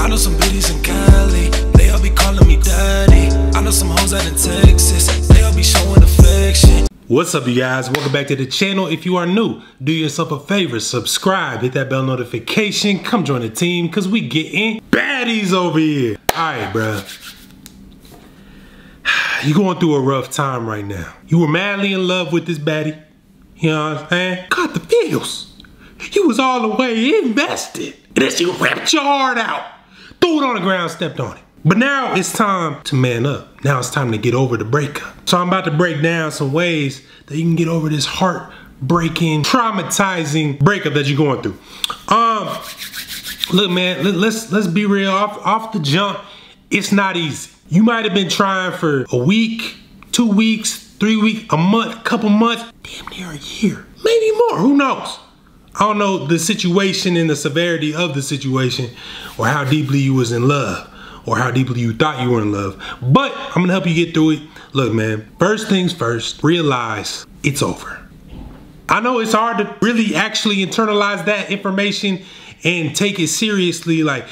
I know some biddies in Cali, they all be calling me daddy. I know some hoes out in Texas, they all be showing affection. What's up, you guys? Welcome back to the channel. If you are new, do yourself a favor, subscribe, hit that bell notification, come join the team, cause we getting baddies over here. Alright, bruh. You going through a rough time right now. You were madly in love with this baddie. You know what I'm saying? Caught the feels. You was all the way invested. And then she ripped your heart out. Threw it on the ground, stepped on it. But now it's time to man up. Now it's time to get over the breakup. So I'm about to break down some ways that you can get over this heartbreaking, traumatizing breakup that you're going through. Look, man, let's be real. Off the jump, it's not easy. You might have been trying for a week, 2 weeks, 3 weeks, a month, couple months, damn near a year, maybe more, who knows? I don't know the situation and the severity of the situation or how deeply you was in love or how deeply you thought you were in love, but I'm gonna help you get through it. Look, man, first things first, realize it's over. I know it's hard to really actually internalize that information and take it seriously, like,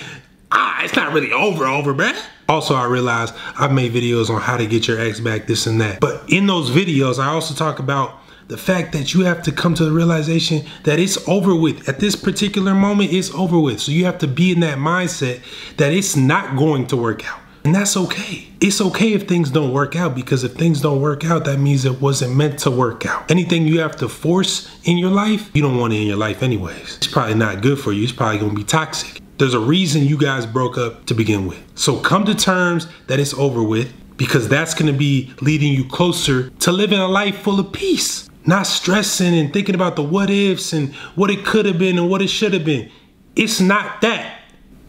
it's not really over, bruh. Also, I realized I've made videos on how to get your ex back, this and that. But in those videos, I also talk about the fact that you have to come to the realization that it's over with. At this particular moment, it's over with. So you have to be in that mindset that it's not going to work out. And that's okay. It's okay if things don't work out, because if things don't work out, that means it wasn't meant to work out. Anything you have to force in your life, you don't want it in your life anyways. It's probably not good for you. It's probably gonna be toxic. There's a reason you guys broke up to begin with. So come to terms that it's over with, because that's gonna be leading you closer to living a life full of peace. Not stressing and thinking about the what ifs and what it could have been and what it should have been. It's not that.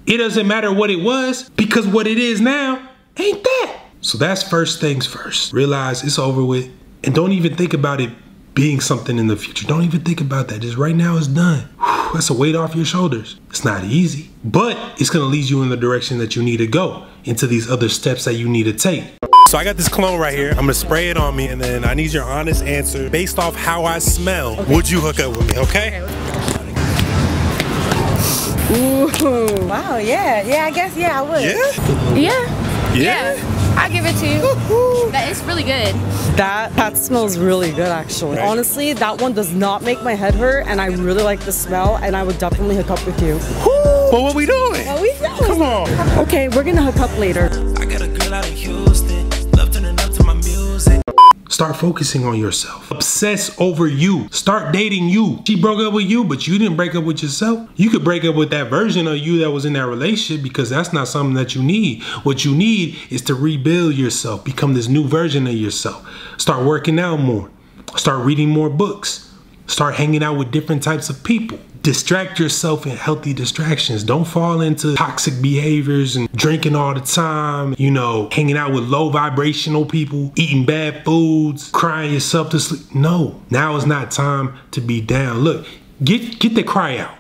It doesn't matter what it was, because what it is now ain't that. So that's first things first. Realize it's over with, and don't even think about it being something in the future. Don't even think about that. Just right now it's done. Whew, that's a weight off your shoulders. It's not easy, but it's gonna lead you in the direction that you need to go, into these other steps that you need to take. So I got this cologne right here. I'm gonna spray it on me, and then I need your honest answer. Based off how I smell, okay, would you hook up with me, okay? Ooh, wow, yeah, I guess, yeah, I would. Yeah, I'll give it to you. That is really good. That smells really good, actually. Right. Honestly, that one does not make my head hurt, and I really like the smell, and I would definitely hook up with you. Well, what we doing? What we doing? Come on. Okay, we're gonna hook up later. I got a girl out in Houston, love turning up to my music. Start focusing on yourself. Obsess over you. Start dating you. She broke up with you, but you didn't break up with yourself. You could break up with that version of you that was in that relationship, because that's not something that you need. What you need is to rebuild yourself, become this new version of yourself. Start working out more. Start reading more books. Start hanging out with different types of people. Distract yourself in healthy distractions. Don't fall into toxic behaviors and drinking all the time, you know, hanging out with low vibrational people, eating bad foods, crying yourself to sleep. No, now is not time to be down. Look, get the cry out.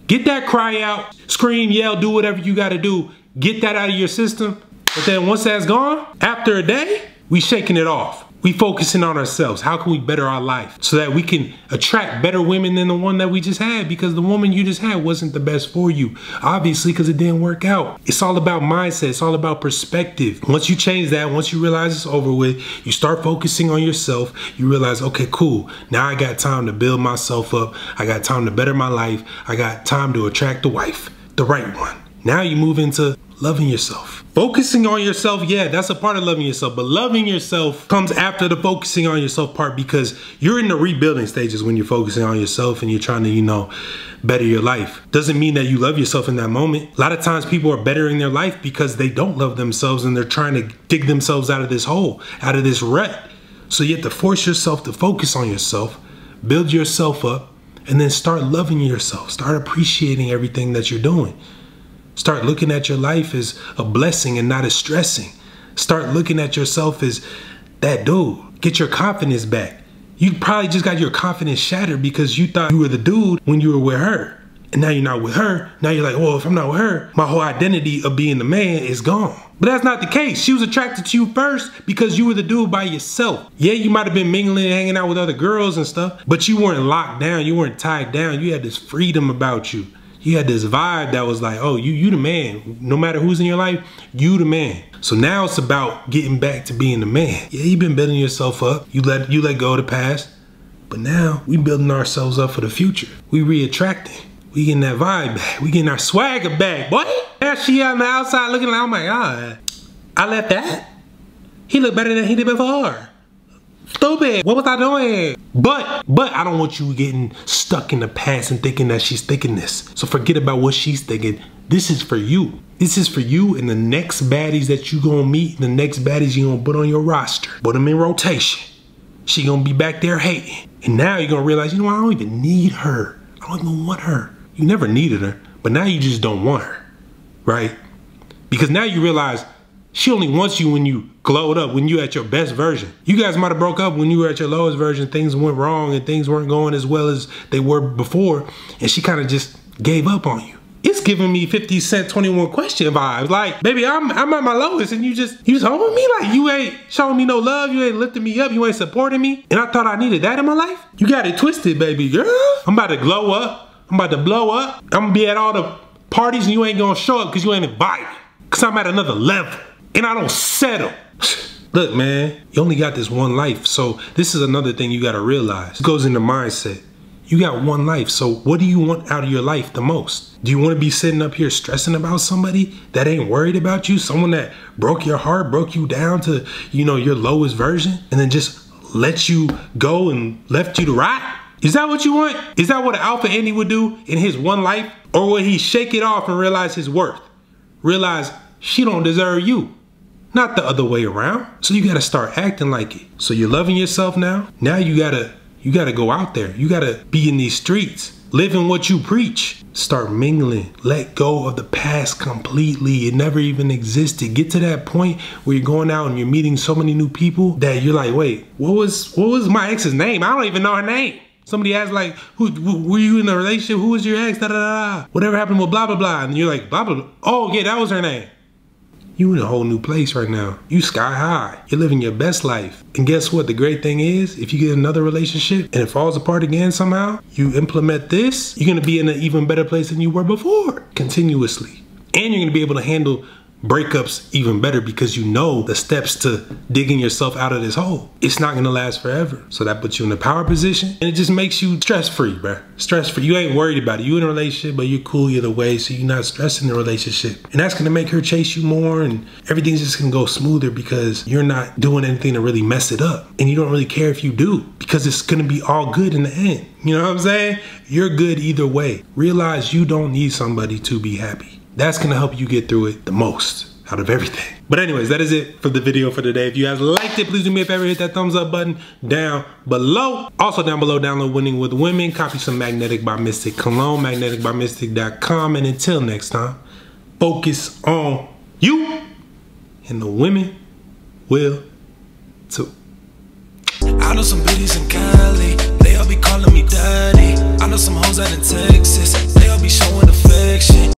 Get that cry out. Scream, yell, do whatever you gotta do. Get that out of your system. But then once that's gone, after a day, we shaking it off. We focusing on ourselves. How can we better our life so that we can attract better women than the one that we just had, because the woman you just had wasn't the best for you. Obviously, because it didn't work out. It's all about mindset. It's all about perspective. Once you change that, once you realize it's over with, you start focusing on yourself. You realize, okay, cool. Now I got time to build myself up. I got time to better my life. I got time to attract the wife, the right one. Now you move into loving yourself. Focusing on yourself, yeah, that's a part of loving yourself, but loving yourself comes after the focusing on yourself part, because you're in the rebuilding stages when you're focusing on yourself and you're trying to, you know, better your life. Doesn't mean that you love yourself in that moment. A lot of times people are bettering their life because they don't love themselves and they're trying to dig themselves out of this hole, out of this rut. So you have to force yourself to focus on yourself, build yourself up, and then start loving yourself. Start appreciating everything that you're doing. Start looking at your life as a blessing and not as stressing. Start looking at yourself as that dude. Get your confidence back. You probably just got your confidence shattered because you thought you were the dude when you were with her. And now you're not with her. Now you're like, well, if I'm not with her, my whole identity of being the man is gone. But that's not the case. She was attracted to you first because you were the dude by yourself. Yeah, you might have been mingling and hanging out with other girls and stuff, but you weren't locked down. You weren't tied down. You had this freedom about you. You had this vibe that was like, oh, you the man. No matter who's in your life, you the man. So now it's about getting back to being the man. Yeah, you've been building yourself up. You let go of the past. But now we building ourselves up for the future. We re-attracting. We getting that vibe back. We getting our swagger back, boy. Now she on the outside looking like, oh my God, I left that. He looked better than he did before. Stupid, what was I doing? But I don't want you getting stuck in the past and thinking that she's thinking this. So forget about what she's thinking. This is for you. This is for you and the next baddies that you gonna meet, the next baddies you gonna put on your roster. Put them in rotation. She gonna be back there hating. And now you're gonna realize, you know what, I don't even need her. I don't even want her. You never needed her, but now you just don't want her, right? Because now you realize she only wants you when you glowed up, when you at your best version. You guys might have broke up when you were at your lowest version, things went wrong and things weren't going as well as they were before, and she kind of just gave up on you. It's giving me 50 Cent 21 Question vibes. Like, baby, I'm at my lowest and you just holding me? Like, you ain't showing me no love, you ain't lifting me up, you ain't supporting me, and I thought I needed that in my life? You got it twisted, baby girl. I'm about to glow up, I'm about to blow up, I'm gonna be at all the parties and you ain't gonna show up because you ain't invited. Because I'm at another level. And I don't settle. Look, man, you only got this one life. So this is another thing you gotta realize. It goes into mindset. You got one life, so what do you want out of your life the most? Do you wanna be sitting up here stressing about somebody that ain't worried about you? Someone that broke your heart, broke you down to, you know, your lowest version, and then just let you go and left you to rot? Is that what you want? Is that what an Alpha Andy would do in his one life? Or would he shake it off and realize his worth? Realize she don't deserve you. Not the other way around. So you gotta start acting like it. So you're loving yourself now. Now you gotta go out there. You gotta be in these streets, living what you preach. Start mingling. Let go of the past completely. It never even existed. Get to that point where you're going out and you're meeting so many new people that you're like, wait, what was my ex's name? I don't even know her name. Somebody asked like, were you in a relationship? Who was your ex? Da, da, da, da. Whatever happened with blah, blah, blah. And you're like, blah, blah, blah. Oh yeah, that was her name. You in a whole new place right now. You sky high. You're living your best life. And guess what? The great thing is, if you get another relationship and it falls apart again somehow, you implement this, you're gonna be in an even better place than you were before, continuously. And you're gonna be able to handle breakups even better because you know the steps to digging yourself out of this hole. It's not gonna last forever. So that puts you in a power position and it just makes you stress-free, bruh. Stress-free. You ain't worried about it. You in a relationship, but you're cool either way, so you're not stressing the relationship. And that's gonna make her chase you more and everything's just gonna go smoother because you're not doing anything to really mess it up. And you don't really care if you do because it's gonna be all good in the end. You know what I'm saying? You're good either way. Realize you don't need somebody to be happy. That's gonna help you get through it the most out of everything. But anyways, that is it for the video for today. If you guys liked it, please do me a favor, hit that thumbs up button down below. Also down below, download Winning with Women. Copy some Magnetic by Mystic cologne, magneticbymystic.com. And until next time, focus on you and the women will too. I know some biddies in Cali, they all be calling me daddy. I know some hoes out in Texas, they all be showing affection.